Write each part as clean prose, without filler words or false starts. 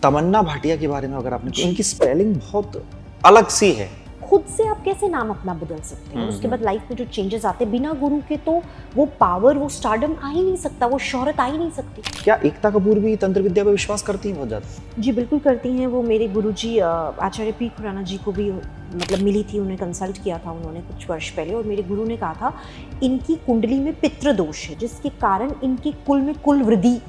तमन्ना भाटिया के बारे में अगर आपने, इनकी स्पेलिंग बहुत अलग सी है। खुद से आप कैसे नाम अपना बदल सकते हैं? उसके बाद लाइफ में जो चेंजेस आते हैं, बिना गुरु के तो वो पावर, वो स्टारडम आ ही नहीं सकता, वो शोहरत आ ही नहीं सकती। क्या एकता कपूर भी तंत्र विद्या पे विश्वास करती हैं बहुत ज्यादा? जी बिल्कुल करती हैं। वो मेरे गुरुजी आचार्य पी खुराना जी को भी मतलब मिली थी, उन्हें कंसल्ट किया था उन्होंने कुछ वर्ष पहले, और मेरे गुरु ने कहा था इनकी कुंडली में पितृ दोष है, जिसके कारण इनके कुल में कुल वृद्धि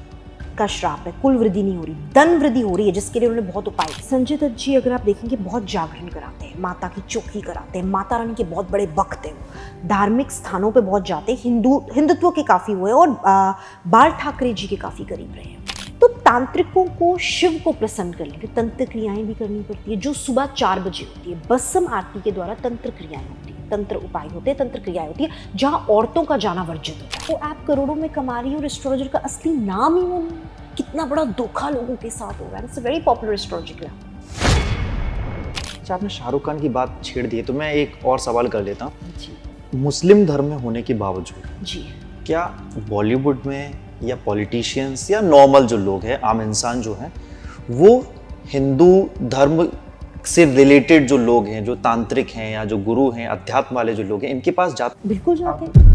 का श्राप है। कुल वृद्धि नहीं हो रही, धन वृद्धि हो रही है, जिसके लिए उन्होंने बहुत उपाय। संजय दत्त जी अगर आप देखेंगे बहुत जागरण कराते हैं, माता की चौकी कराते हैं, माता रानी के बहुत बड़े भक्त हैं, धार्मिक स्थानों पे बहुत जाते हैं, हिंदुत्व के काफ़ी हुए और बाल ठाकरे जी के काफ़ी करीब रहे हैं। तो तांत्रिकों को शिव को प्रसन्न करने के तंत्र क्रियाएं भी करनी पड़ती है, जो सुबह 4 बजे होती है। बसम आरती के द्वारा तंत्र क्रियाएं होती है, तंत्र उपाय होते हैं, तंत्र क्रियाएं होती है, जहां औरतों का जाना वर्जित होता है। तो आप करोड़ों में कमा रही है और एस्ट्रोलॉजर का असली नाम ही वो, कितना बड़ा धोखा लोगों के साथ हो रहा है। It's a very popular astrological. अच्छा, आपने शाहरुख खान की बात छेड़ दी है तो मैं एक और सवाल कर लेता हूँ। मुस्लिम धर्म में होने के बावजूद जी क्या बॉलीवुड में या पॉलिटिशियंस या नॉर्मल जो लोग हैं, आम इंसान जो हैं, वो हिंदू धर्म से रिलेटेड जो लोग हैं, जो तांत्रिक हैं या जो गुरु हैं, अध्यात्म वाले जो लोग हैं, इनके पास जाते? बिल्कुल जाते हैं।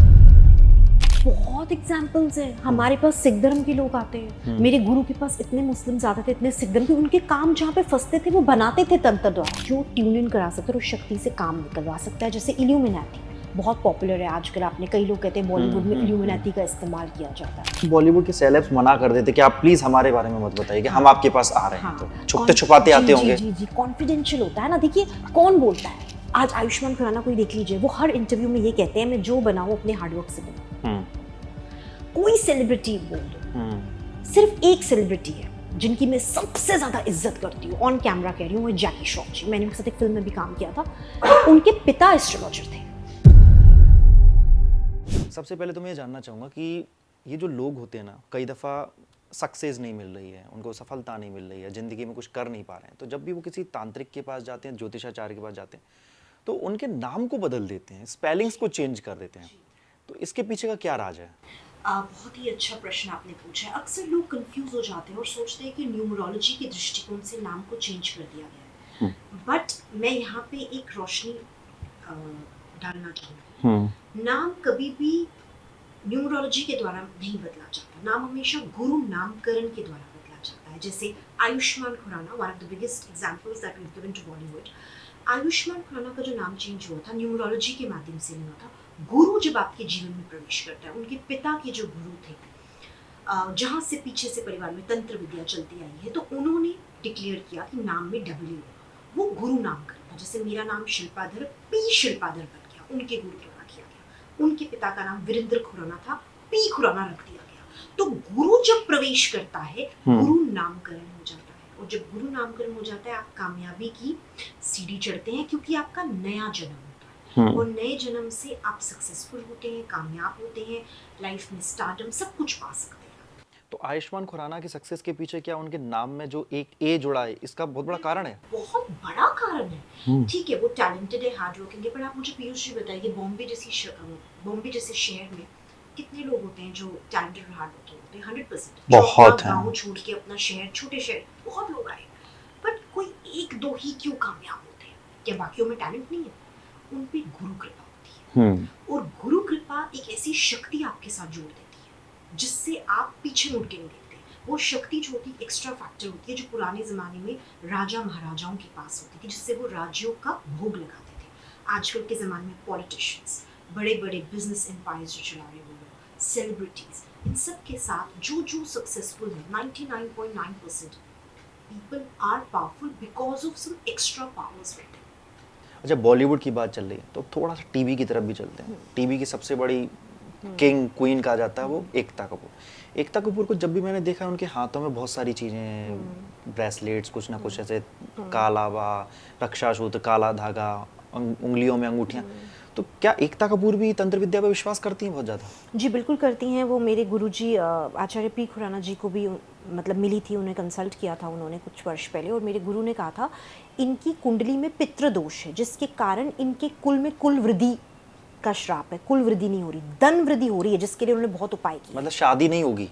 बहुत एग्जाम्पल्स हैं। हमारे पास सिख धर्म के लोग आते हैं। मेरे गुरु के पास इतने मुस्लिम आते थे, इतने सिख धर्म के, उनके काम जहाँ पे फंसते थे वो बनाते थे तंत्र द्वारा। जो ट्यून इन करा सकता है, उस शक्ति से काम निकलवा सकता है। जैसे इल्यूमिनाटी बहुत पॉपुलर है आजकल। आपने कई लोग कहते हैं बॉलीवुड में इल्यूमिनाटी का इस्तेमाल किया जाता है। बॉलीवुड के सेलेब्स मना कर देते कि आप प्लीज हमारे बारे में मत बताइए कि हम आपके पास आ रहे हैं। तो छुपते छुपाते आते होंगे। जी जी, कॉन्फिडेंशियल होता है ना। देखिए कौन बोलता है, आज आयुष्मान खुराना कोई देख लीजिए, वो हर इंटरव्यू में ये कहते हैं मैं जो बनाऊं अपने हार्डवर्क से बनाऊं। कोई सेलिब्रिटी बोल दो, सिर्फ एक सेलिब्रिटी है जिनकी मैं सबसे ज्यादा इज्जत करती हूँ, ऑन कैमरा कह रही हूँ, वो जैकी श्रॉफ जी। मैंने उनके साथ एक फिल्म में भी काम किया था। उनके पिता एस्ट्रोलॉजर थे। सबसे पहले तो मैं ये जानना चाहूँगा कि ये जो लोग होते हैं ना, कई दफ़ा सक्सेस नहीं मिल रही है, उनको सफलता नहीं मिल रही है, ज़िंदगी में कुछ कर नहीं पा रहे हैं, तो जब भी वो किसी तांत्रिक के पास जाते हैं, ज्योतिषाचार्य के पास जाते हैं, तो उनके नाम को बदल देते हैं, स्पेलिंग्स को चेंज कर देते हैं। तो इसके पीछे का क्या राज है? बहुत ही अच्छा प्रश्न आपने पूछा है। अक्सर लोग कंफ्यूज हो जाते हैं और सोचते हैं कि न्यूमरोलॉजी के दृष्टिकोण से नाम को चेंज कर दिया गया है। बट मैं यहाँ पे एक रोशनी डालना चाहूँगी। नाम कभी भी न्यूमरोलॉजी के द्वारा नहीं बदला जाता। नाम हमेशा गुरु नामकरण के द्वारा बदला जाता है। जैसे Ayushmann Khurrana, one of the biggest examples that we have given to Bollywood. Ayushmann Khurrana का जो नाम चेंज हुआ था, न्यूमरोलॉजी के माध्यम से नहीं हुआ था। गुरु जब आपके जीवन में प्रवेश करता है, उनके पिता के जो गुरु थे, जहाँ से पीछे से परिवार में तंत्र विद्या चलती आई है, तो उन्होंने डिक्लेयर किया कि नाम में डबल वो गुरु नामकरण था। जैसे मेरा नाम शिल्पाधर पी शिल्पाधर बन गया, उनके गुरु द्वारा किया गया। उनके पिता का नाम वीरेंद्र खुराना था, पी खुराना रख दिया गया। तो गुरु जब प्रवेश करता है, गुरु नामकरण हो जाता है, और जब गुरु नामकरण हो जाता है, आप कामयाबी की सीढ़ी चढ़ते हैं, क्योंकि आपका नया जन्म होता है। और नए जन्म से आप सक्सेसफुल होते हैं, कामयाब होते हैं, लाइफ में स्टारडम सब कुछ पा सकते हैं। तो आयुष्मान खुराना की सक्सेस के पीछे क्या उनके नाम में जो एक ए जुड़ा है, इसका बहुत बड़ा कारण है? बहुत बड़ा कारण है। ठीक है, वो टैलेंटेड है, हार्ड वर्किंग है, पर आप मुझे पीयूष जी बताइए, बॉम्बे जैसे शहर में कितने लोग होते हैं जो टैलेंटेड और हार्ड वर्किंग होते हैं? 100%। बहुत है। गाँव छोड़ के अपना शहर, छोटे शहर, बहुत लोग आए, बट कोई एक दो ही क्यों कामयाब होते हैं? क्या बाकियों में टैलेंट नहीं है? उन पे गुरु कृपा होती है। और गुरु कृपा एक ऐसी शक्ति आपके साथ जोड़ देती है जिससे आप पीछे मुड़ के नहीं देखते। वो शक्ति जो होती है एक्स्ट्रा फैक्टर होती है, जो पुराने ज़माने में राजा महाराजाओं के पास होती थी, जिससे वो राज्यों का भोग लगाते थे। आजकल के ज़माने में पॉलिटिशियंस, बड़े बड़े बिजनेस एम्पायर्स जो चला रहे हो, सेलिब्रिटीज़, इन सब के साथ जो सक्सेसफुल है, 99.9% people are powerful because of some extra powers with them. अच्छा, बॉलीवुड की बात चल रही है तो थोड़ा सा टीवी की तरफ भी चलते हैं। टीवी की सबसे बड़ी किंग क्वीन कहा जाता है वो एकता कपूर। एकता कपूर को जब भी मैंने देखा है, उनके हाथों में बहुत सारी चीज़ें, ब्रेसलेट्स, कुछ ना कुछ ऐसे, काला बा, रक्षा सूत्र, काला धागा, उंगलियों में अंगूठियाँ। तो क्या एकता कपूर भी तंत्र विद्या पर विश्वास करती हैं बहुत ज़्यादा? जी बिल्कुल करती हैं। वो मेरे गुरुजी आचार्य पी खुराना जी को भी मतलब मिली थी, उन्हें कंसल्ट किया था उन्होंने कुछ वर्ष पहले, और मेरे गुरु ने कहा था इनकी कुंडली में पितृ दोष है, जिसके कारण इनके कुल में कुल वृद्धि का श्राप है। कुल वृद्धि नहीं हो रही, धन वृद्धि हो रही है, जिसके लिए उन्होंने बहुत उपाय किए। मतलब शादी नहीं होगी?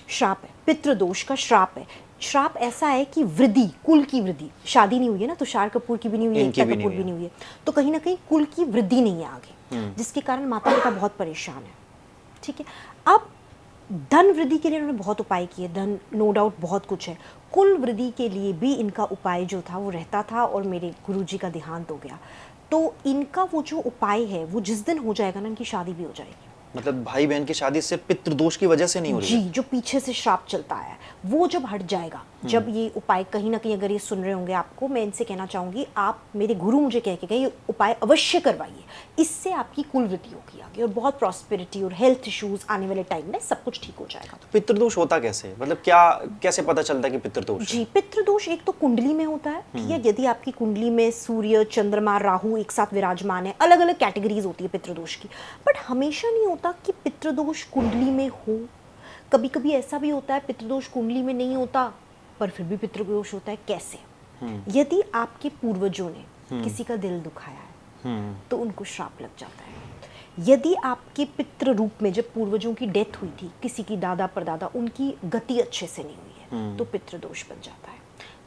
श्राप है, पितृ दोष का श्राप है। श्राप ऐसा है कि वृद्धि, कुल की वृद्धि, शादी नहीं हुई है ना, तुषार कपूर की भी नहीं हुई है, इनकी एकता भी नहीं कपूर हुई भी है। नहीं हुई है, तो कहीं ना कहीं कुल की वृद्धि नहीं है आगे, जिसके कारण माता पिता बहुत परेशान है। ठीक है, अब धन वृद्धि के लिए उन्होंने बहुत उपाय किए, धन नो डाउट बहुत कुछ है, कुल वृद्धि के लिए भी इनका उपाय जो था वो रहता था, और मेरे गुरुजी का देहांत हो गया, तो इनका वो जो उपाय है वो जिस दिन हो जाएगा ना, इनकी शादी भी हो जाएगी। मतलब भाई बहन की शादी सिर्फ पितृदोष की वजह से नहीं हो रही जी, है। जो पीछे से श्राप चलता है वो जब हट जाएगा, जब ये उपाय, कहीं ना कहीं अगर ये सुन रहे होंगे आपको, मैं इनसे कहना चाहूँगी, आप, मेरे गुरु मुझे कह के गए, ये उपाय अवश्य करवाइए, इससे आपकी कुल वृद्धि होगी आगे, और बहुत प्रॉस्पेरिटी और हेल्थ इश्यूज आने वाले टाइम में सब कुछ ठीक हो जाएगा। पितृदोष होता कैसे, मतलब क्या, कैसे पता चलता है कि पितृदोष है? जी, पितृदोष एक तो कुंडली में होता है, ठीक है, यदि आपकी कुंडली में सूर्य, चंद्रमा, राहु एक साथ विराजमान है, अलग अलग कैटेगरीज होती है पितृदोष की, बट हमेशा नहीं होता कि पितृदोष कुंडली में हो। कभी कभी ऐसा भी होता है पितृदोष कुंडली में नहीं होता पर फिर भी पितृदोष होता है। कैसे? यदि आपके पूर्वजों ने किसी का दिल दुखाया है तो उनको श्राप लग जाता है। यदि आपके पितृ रूप में जब पूर्वजों की डेथ हुई थी, किसी की दादा परदादा, उनकी गति अच्छे से नहीं हुई है तो पितृदोष बन जाता है।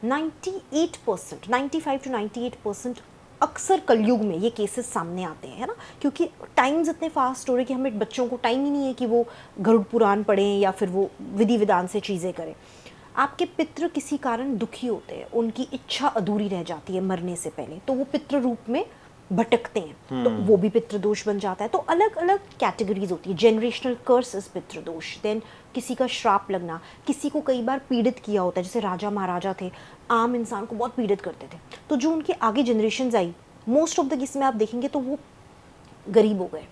98%, 95 to 98% अक्सर कलयुग में ये केसेस सामने आते हैं, है ना, क्योंकि टाइम्स इतने फास्ट हो रहे कि हमें बच्चों को टाइम ही नहीं है कि वो गरुड़ पुराण पढ़ें या फिर वो विधि विधान से चीज़ें करें। आपके पितृ किसी कारण दुखी होते हैं, उनकी इच्छा अधूरी रह जाती है मरने से पहले, तो वो पितृ रूप में भटकते हैं, तो वो भी पितृदोष बन जाता है। तो अलग अलग कैटेगरीज होती है। जनरेशनल कर्स इज पितृदोष, देन किसी का श्राप लगना, किसी को कई बार पीड़ित किया होता है, जैसे राजा महाराजा थे, आम इंसान को बहुत पीड़ित करते थे, तो जो उनके आगे generation I, most of the case में आप देखेंगे तो वो गरीब हो गए,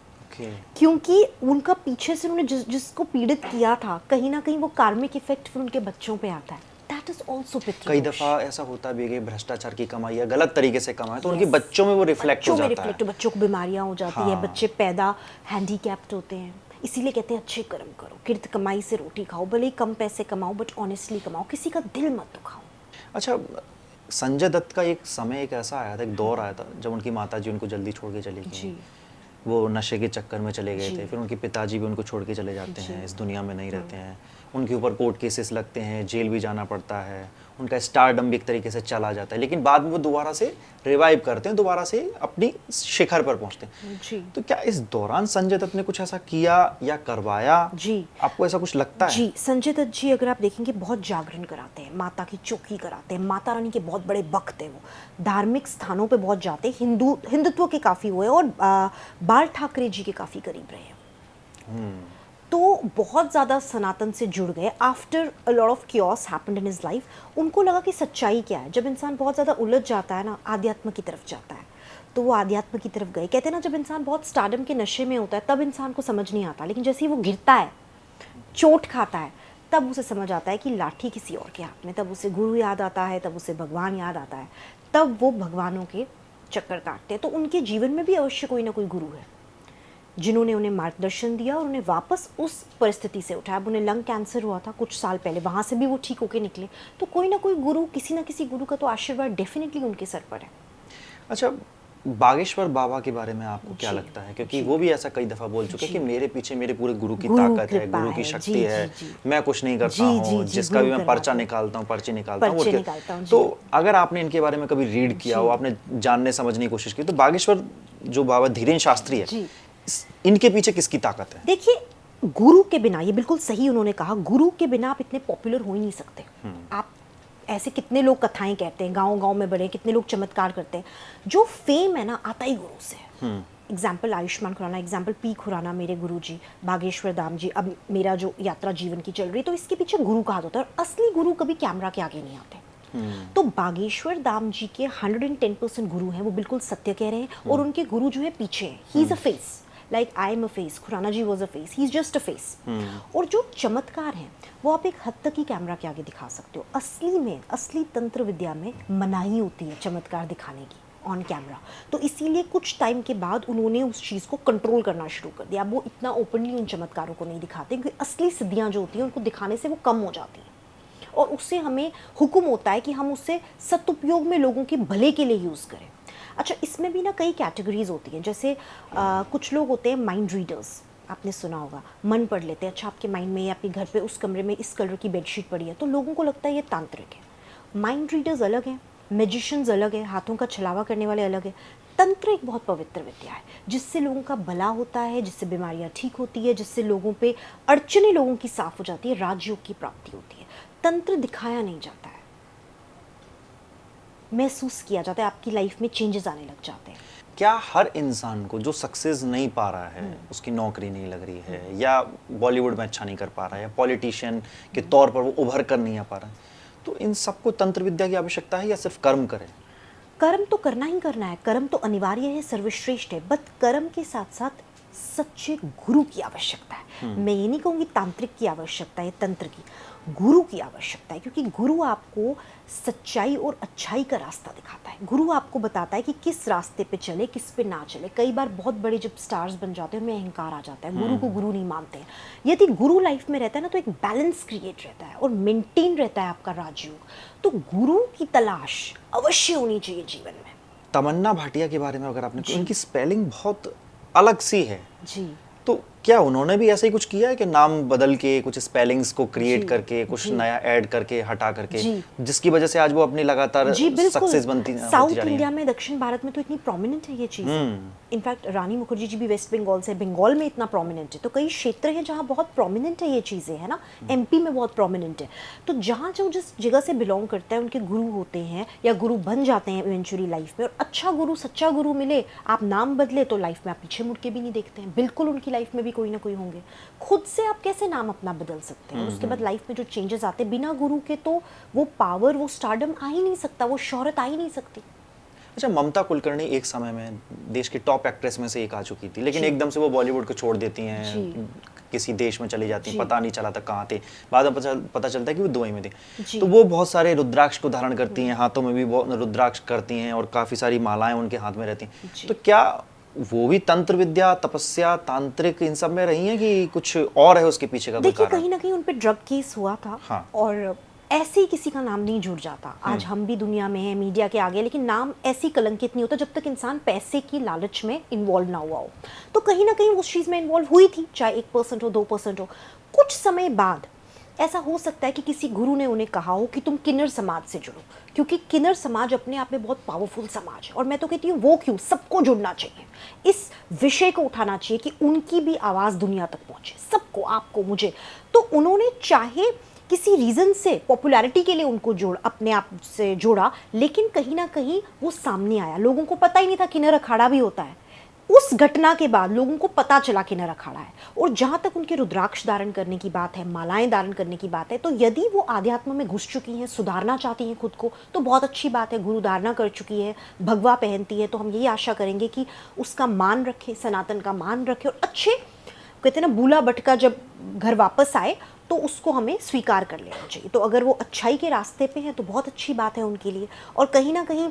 क्योंकि उनका पीछे से उन्होंने जिसको पीड़ित किया था, कहीं ना कहीं वो कार्मिक इफेक्ट फिर उनके बच्चों पे आता है। दैट इज ऑल्सो पितृदोष। कई दफा ऐसा होता भी है कि भ्रष्टाचार की कमाई या गलत तरीके से कमाई तो उनके बच्चों में वो रिफ्लेक्ट हो जाता है। बच्चों को बीमारियां हो जाती है, बच्चे पैदा हैंडीकैप्ड होते हैं। इसीलिए कहते हैं अच्छे कर्म करो, किर्त कमाई से रोटी खाओ, भले ही कम पैसे कमाओ बट ऑनेस्टली कमाओ, किसी का दिल मत दुखाओ। अच्छा, संजय दत्त का एक समय एक ऐसा आया था, एक दौर आया था जब उनकी माताजी उनको जल्दी छोड़ के चली गई, वो नशे के चक्कर में चले गए थे, फिर उनके पिताजी भी उनको छोड़ के चले जाते हैं, इस दुनिया में नहीं रहते हैं, उनके ऊपर कोर्ट केसेस लगते हैं, जेल भी जाना पड़ता है, उनका स्टारडम भी एक तरीके से चला जाता है, लेकिन बाद में वो दोबारा से रिवाइव करते हैं, दोबारा से अपनी शिखर पर पहुंचते हैं। जी। तो क्या इस दौरान संजय दत्त ने कुछ ऐसा किया या करवाया? जी, आपको ऐसा कुछ लगता है? जी, संजय दत्त जी अगर आप देखेंगे बहुत जागरण कराते हैं, माता की चौकी कराते हैं, माता रानी के बहुत बड़े भक्त हैं, वो धार्मिक स्थानों पे बहुत जाते हैं, हिंदुत्व के काफ़ी हुए और बाल ठाकरे जी के काफ़ी करीब रहे हैं। तो बहुत ज़्यादा सनातन से जुड़ गए। After a lot of chaos happened in his life, उनको लगा कि सच्चाई क्या है। जब इंसान बहुत ज़्यादा उलझ जाता है ना, आध्यात्म की तरफ जाता है, तो वो आध्यात्म की तरफ गए। कहते हैं ना, जब इंसान बहुत स्टारडम के नशे में होता है तब इंसान को समझ नहीं आता, लेकिन जैसे ही वो गिरता है, चोट खाता है, तब उसे समझ आता है कि लाठी किसी और के हाथ में, तब उसे गुरु याद आता है, तब उसे भगवान याद आता है, तब वो भगवानों के चक्कर काटते हैं। तो उनके जीवन में भी अवश्य कोई ना कोई गुरु है जिन्होंने उन्हें मार्गदर्शन दिया और उन्हें वापस उस परिस्थिति से उठाया। अब उन्हें लंग कैंसर हुआ था कुछ साल पहले, वहाँ से भी वो ठीक होके निकले। तो कोई ना कोई गुरु, किसी ना किसी गुरु का तो आशीर्वाद डेफिनेटली उनके सर पर है। अच्छा, बागेश्वर बाबा के बारे में आपको क्या लगता है? क्योंकि वो भी ऐसा कई दफा बोल चुके हैं कि मेरे पीछे मेरे पूरे गुरु की ताकत है, गुरु की शक्ति है, मैं कुछ नहीं करता हूँ, जिसका भी मैं पर्चा निकालता हूँ, पर्ची निकालता हूँ। तो अगर आपने इनके बारे में कभी रीड किया हो, आपने जानने समझने की कोशिश की, तो बागेश्वर जो बाबा धीरेन्द्र शास्त्री है, इनके पीछे किसकी ताकत है? देखिए, गुरु के बिना, ये बिल्कुल सही उन्होंने कहा, गुरु के बिना आप इतने पॉपुलर हो ही नहीं सकते। आप ऐसे कितने लोग कथाएं कहते हैं, गांव-गांव में बड़े कितने लोग चमत्कार करते हैं, जो फेम है ना आता ही गुरु से। Example Ayushmann Khurrana, example P Khurrana, मेरे गुरु जी, बागेश्वर धाम जी, अब मेरा जो यात्रा जीवन की चल रही, तो इसके पीछे गुरु का हाथ होता है, और असली गुरु कभी कैमरा के आगे नहीं आते। तो बागेश्वर धाम जी के 110% गुरु हैं, वो बिल्कुल सत्य कह रहे हैं, और उनके गुरु जो है पीछे हैं, he is a face, like I am a face, Khurrana ji was a face, he is just a face. और जो चमत्कार हैं वो आप एक हद तक ही कैमरा के आगे दिखा सकते हो। असली में, असली तंत्र विद्या में मनाही होती है चमत्कार दिखाने की ऑन कैमरा। तो इसीलिए कुछ टाइम के बाद उन्होंने उस चीज़ को कंट्रोल करना शुरू कर दिया। अब वो इतना ओपनली उन चमत्कारों को नहीं दिखाते, क्योंकि असली सिद्धियाँ जो होती हैं उनको दिखाने से वो कम हो जाती हैं, और उससे हमें हुक्म होता है कि हम उससे सदुपयोग में लोगों के भले के लिए यूज़ करें। अच्छा, इसमें भी ना कई कैटेगरीज होती हैं, जैसे कुछ लोग होते हैं माइंड रीडर्स, आपने सुना होगा, मन पढ़ लेते हैं, अच्छा आपके माइंड में या आपके घर पे उस कमरे में इस कलर की बेडशीट पड़ी है, तो लोगों को लगता है ये तांत्रिक है। माइंड रीडर्स अलग हैं, मैजिशियंस अलग है, हाथों का छलावा करने वाले अलग है। तंत्र एक बहुत पवित्र विद्या है जिससे लोगों का भला होता है, जिससे बीमारियां ठीक होती है, जिससे लोगों पे अड़चने लोगों की साफ हो जाती है, राजयोग की प्राप्ति होती है। तंत्र दिखाया नहीं जाता है, महसूस किया जाता है, आपकी लाइफ में चेंजेस आने लग जाते हैं। क्या हर इंसान को जो सक्सेस नहीं पा रहा है, उसकी नौकरी नहीं लग रही है, या बॉलीवुड में अच्छा नहीं कर पा रहा है, या पॉलिटिशियन के तौर पर वो उभर कर नहीं आ पा रहा है, तो इन सबको तंत्र विद्या की आवश्यकता है या सिर्फ कर्म करें? कर्म तो करना ही करना है, कर्म तो अनिवार्य है, सर्वश्रेष्ठ है, बट कर्म के साथ साथ सच्चे गुरु की आवश्यकता है। मैं ये नहीं कहूँगी तांत्रिक की आवश्यकता है, तंत्र की, गुरु की आवश्यकता है, क्योंकि गुरु आपको सच्चाई और अच्छाई का रास्ता दिखाता है। गुरु आपको बताता है कि किस रास्ते पे चले, किस पे ना चले। कई बार बहुत बड़े जब स्टार्स बन जाते हैं उनमें अहंकार आ जाता है, गुरु को गुरु नहीं मानते हैं। यदि गुरु लाइफ में रहता है ना, तो एक बैलेंस क्रिएट रहता है और मेंटेन रहता है आपका राजयोग। तो गुरु की तलाश अवश्य होनी चाहिए जीवन में। तमन्ना भाटिया के बारे में अगर आपने, उनकी स्पेलिंग बहुत अलग सी है जी, तो क्या उन्होंने भी ऐसा ही कुछ किया है कि नाम बदल के कुछ स्पेलिंग्स को क्रिएट जी, करके कुछ जी, नया ऐड करके हटा करके, जी, जिसकी वजह से आज वो अपनी लगातार जी बिल्कुल। सक्सेस बनती होती साउथ जा रही इंडिया है? में, दक्षिण भारत में तो इतनी प्रोमिनेंट है ये चीज़। इनफैक्ट रानी मुखर्जी जी भी वेस्ट बंगाल से, बंगाल में इतना प्रोमिनेंट है। तो कई क्षेत्र हैं जहाँ बहुत प्रोमिनेंट है ये चीज़ें, है ना। एमपी में बहुत प्रोमिनेंट है। तो जहाँ जो जिस जगह से बिलोंग करता है उनके गुरु होते हैं या गुरु बन जाते हैं इवेंचुअली लाइफ में। और अच्छा गुरु, सच्चा गुरु मिले, आप नाम बदले तो लाइफ में आप पीछे मुड़ के भी नहीं देखते हैं। बिल्कुल उनकी लाइफ में भी कोई ना कोई होंगे। खुद से आप कैसे नाम अपना बदल सकते हैं? उसके बाद लाइफ में जो चेंजेस आते हैं, बिना गुरु के तो वो पावर, वो स्टारडम आ ही नहीं सकता, वो शोहरत आ ही नहीं सकती। अच्छा, ममता कुलकर्णी एक समय में देश की टॉप एक्ट्रेस में से एक आ चुकी थी, लेकिन एकदम से वो बॉलीवुड को छोड़ देती हैं, किसी देश में चली जाती हैं, पता नहीं चला था कहाँ थे, बाद में पता चलता है कि वो दुबई में थी। तो वो बहुत सारे रुद्राक्ष को धारण करती हैं, हाथों में भी बहुत रुद्राक्ष करती हैं और काफ़ी सारी मालाएं उनके हाथ में रहती हैं। तो क्या वो भी तंत्र विद्या, तपस्या, तांत्रिक इन सब में रही हैं कि कुछ और है उसके पीछे का कोई देखिए, कारण? कहीं ना कहीं उन पे ड्रग केस हुआ था। हाँ। और ऐसे ही किसी का नाम नहीं जुड़ जाता। आज हम भी दुनिया में हैं, मीडिया के आगे, लेकिन नाम ऐसी कलंकित नहीं होता जब तक इंसान पैसे की लालच में इन्वॉल्व ना हुआ हो। तो कहीं ना कहीं उस चीज़ में इन्वॉल्व हुई थी, चाहे 1% हो, 2% हो। कुछ समय बाद ऐसा हो सकता है कि किसी गुरु ने उन्हें कहा हो कि तुम किन्नर समाज से जुड़ो, क्योंकि किन्नर समाज अपने आप में बहुत पावरफुल समाज है। और मैं तो कहती हूँ वो क्यों, सबको जुड़ना चाहिए, इस विषय को उठाना चाहिए कि उनकी भी आवाज़ दुनिया तक पहुँचे, सबको, आपको, मुझे। तो उन्होंने चाहे किसी रीज़न से, पॉपुलैरिटी के लिए उनको अपने आप से जोड़ा, लेकिन कहीं ना कहीं वो सामने आया। लोगों को पता ही नहीं था किन्नर अखाड़ा भी होता है। उस घटना के बाद लोगों को पता चला किन्नर अखाड़ा है। और जहाँ तक उनके रुद्राक्ष धारण करने की बात है, मालाएं धारण करने की बात है, तो यदि वो आध्यात्म में घुस चुकी हैं, सुधारना चाहती हैं खुद को, तो बहुत अच्छी बात है। गुरु धारणा कर चुकी है, भगवा पहनती है, तो हम यही आशा करेंगे कि उसका मान रखे, सनातन का मान रखे, और अच्छे, कहते हैं ना, बूला भटका जब घर वापस आए तो उसको हमें स्वीकार कर लेना चाहिए। तो अगर वो अच्छाई के रास्ते पे हैं तो बहुत अच्छी बात है उनके लिए। और कहीं ना कहीं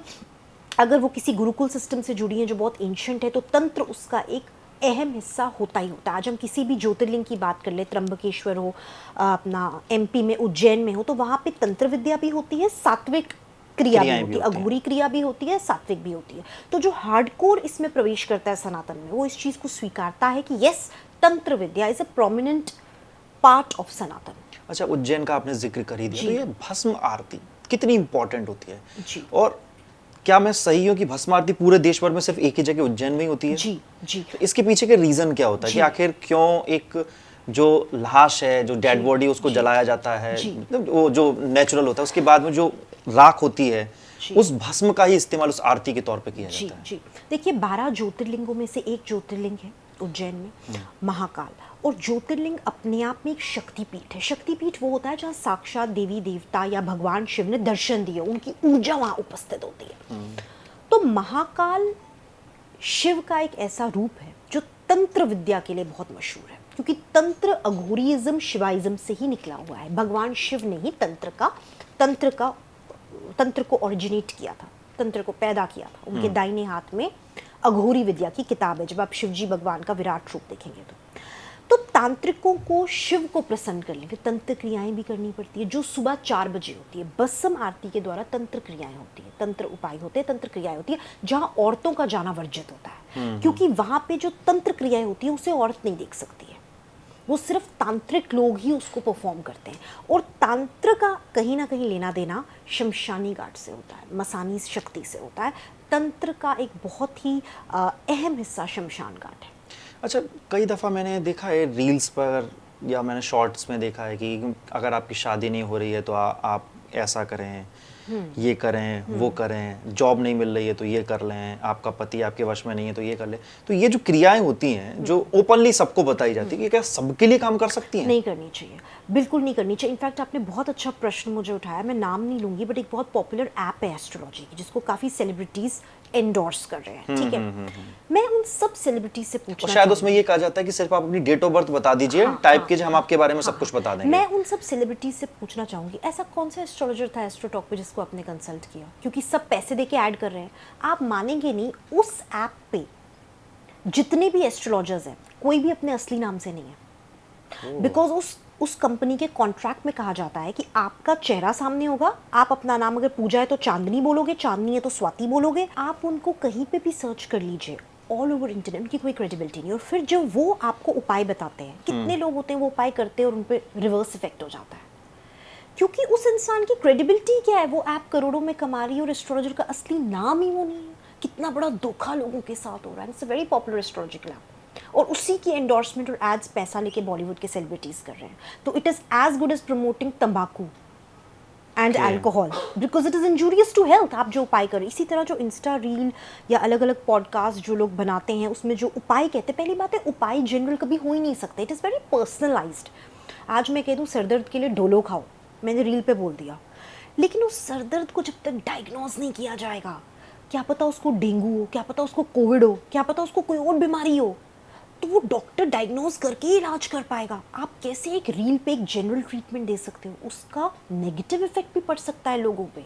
अगर वो किसी गुरुकुल सिस्टम से जुड़ी हैं जो बहुत एंशंट है, तो तंत्र उसका एक अहम हिस्सा होता ही होता है। आज हम किसी भी ज्योतिर्लिंग की बात कर ले, त्र्यंबकेश्वर हो, अपना एमपी में उज्जैन में हो, तो वहाँ पे तंत्र विद्या भी होती है, सात्विक क्रिया भी होती है, अघोरी क्रिया भी होती है, सात्विक भी होती है। तो जो हार्डकोर इसमें प्रवेश करता है सनातन में, वो इस चीज़ को स्वीकारता है कि yes, tantra vidya is a prominent part of Sanatan. अच्छा, उज्जैन का आपने जिक्र कर ही दिया, तो ये भस्म आरती कितनी इंपॉर्टेंट होती है जी। और क्या मैं सही हूँ कि भस्म आरती पूरे देश भर में सिर्फ एक ही जगह उज्जैन में ही होती है? जी जी। तो इसके पीछे के रीजन क्या होता है कि आखिर क्यों एक जो लाश है, जो डेड बॉडी, उसको जलाया जाता है, मतलब वो जो नेचुरल होता है, उसके बाद में जो राख होती है, उस भस्म का ही इस्तेमाल उस आरती के तौर पे किया जाता है? जी। देखिए, 12 ज्योतिर्लिंगों में से एक ज्योतिर्लिंग है उज्जैन में, महाकाल। और ज्योतिर्लिंग अपने आप में एक शक्तिपीठ है। शक्तिपीठ वो होता है जहाँ साक्षात देवी देवता या भगवान शिव ने दर्शन दिए, उनकी ऊर्जा वहाँ उपस्थित होती है। तो महाकाल शिव का एक ऐसा रूप है जो तंत्र विद्या के लिए बहुत मशहूर है, क्योंकि तंत्र अघोरिज्म शिवाइज्म से ही निकला हुआ है। भगवान शिव ने ही तंत्र को ओरिजिनेट किया था, तंत्र को पैदा किया था। उनके दाहिने हाथ में अघोरी विद्या की किताब है, जब आप शिवजी भगवान का विराट रूप देखेंगे तो तांत्रिकों को शिव को प्रसन्न करने के तंत्र क्रियाएं भी करनी पड़ती है, जो सुबह 4 बजे होती है। बसम आरती के द्वारा तंत्र क्रियाएं होती है, तंत्र उपाय होते हैं, तंत्र क्रियाएं होती है, जहां औरतों का जाना वर्जित होता है, क्योंकि वहां पे जो तंत्र क्रियाएं होती है उसे औरत नहीं देख सकती है, वो सिर्फ तांत्रिक लोग ही उसको परफॉर्म करते हैं। और तांत्र का कहीं ना कहीं लेना देना शमशानी घाट से होता है, मसानी शक्ति से होता है। तंत्र का एक बहुत ही अहम हिस्सा शमशान घाट है। अच्छा, कई दफ़ा मैंने देखा है रील्स पर या मैंने शॉर्ट्स में देखा है कि अगर आपकी शादी नहीं हो रही है तो आप ऐसा करें, ये करें, वो करें, जॉब नहीं मिल रही है तो ये कर लें, आपका पति आपके वश में नहीं है तो ये कर लें। तो ये जो क्रियाएं होती हैं जो ओपनली सबको बताई जाती है, ये क्या सबके लिए काम कर सकती हैं? नहीं करनी चाहिए, बिल्कुल नहीं करनी चाहिए। इनफैक्ट आपने बहुत अच्छा प्रश्न मुझे उठाया, मैं नाम नहीं लूंगी, बट एक बहुत पॉपुलर ऐप है एस्ट्रोलॉजी की, जिसको काफ़ी सेलिब्रिटीज़ एंडोर्स कर रहे हैं, ठीक है। मैं उन सब सेलिब्रिटीज से पूछना और शायद उसमें ये कहा जाता है कि सिर्फ आप अपनी डेट ऑफ बर्थ बता दीजिए, टाइप कीजिए, हम आपके बारे में सब कुछ बता देंगे। मैं उन सब सेलिब्रिटीज से पूछना चाहूंगी, ऐसा कौन सा एस्ट्रोलॉजर था एस्ट्रोटॉक पे जिसको आपने कंसल्ट किया? क्योंकि सब पैसे देके ऐड कर रहे हैं। आप मानेंगे नहीं, उस ऐप पे जितने भी एस्ट्रोलॉजर्स हैं कोई भी अपने असली नाम से नहीं है, बिकॉज उस कंपनी के कॉन्ट्रैक्ट में कहा जाता है कि आपका चेहरा सामने होगा, आप अपना नाम अगर पूजा है तो चांदनी बोलोगे, चांदनी है तो स्वाति बोलोगे। आप उनको कहीं पे भी सर्च कर लीजिए, ऑल ओवर इंटरनेट, उनकी कोई क्रेडिबिलिटी नहीं। और फिर जब वो आपको उपाय बताते हैं, कितने लोग होते हैं वो उपाय करते हैं और उन पर रिवर्स इफेक्ट हो जाता है, क्योंकि उस इंसान की क्रेडिबिलिटी क्या है, वो ऐप करोड़ों में कमा रही है और एस्ट्रोलॉजर का असली नाम ही वो नहीं है। कितना बड़ा धोखा लोगों के साथ हो रहा है। It's a very popular astrological app, और उसी की एंडोर्समेंट और एड्स पैसा लेके बॉलीवुड के सेलिब्रिटीज कर रहे हैं। तो it is as good as promoting tambaku and alcohol, because it is injurious to health. आप जो उपाय करें, इसी तरह जो इंस्टा रील या अलग अलग पॉडकास्ट जो लोग बनाते हैं उसमें जो उपाय कहते हैं, पहली बात है उपाय जनरल कभी हो ही नहीं सकते, इट इज़ वेरी पर्सनलाइज्ड। आज मैं कह दूँ सर दर्द के लिए डोलो खाओ, मैंने रील पे बोल दिया, लेकिन उस सर दर्द को जब तक डायग्नोज नहीं किया जाएगा, क्या पता उसको डेंगू हो, क्या पता उसको कोविड हो, क्या पता उसको कोई और बीमारी हो, तो वो डॉक्टर डायग्नोज करके ही इलाज कर पाएगा। आप कैसे एक रील पे एक जनरल ट्रीटमेंट दे सकते हो? उसका नेगेटिव इफेक्ट भी पड़ सकता है लोगों पे।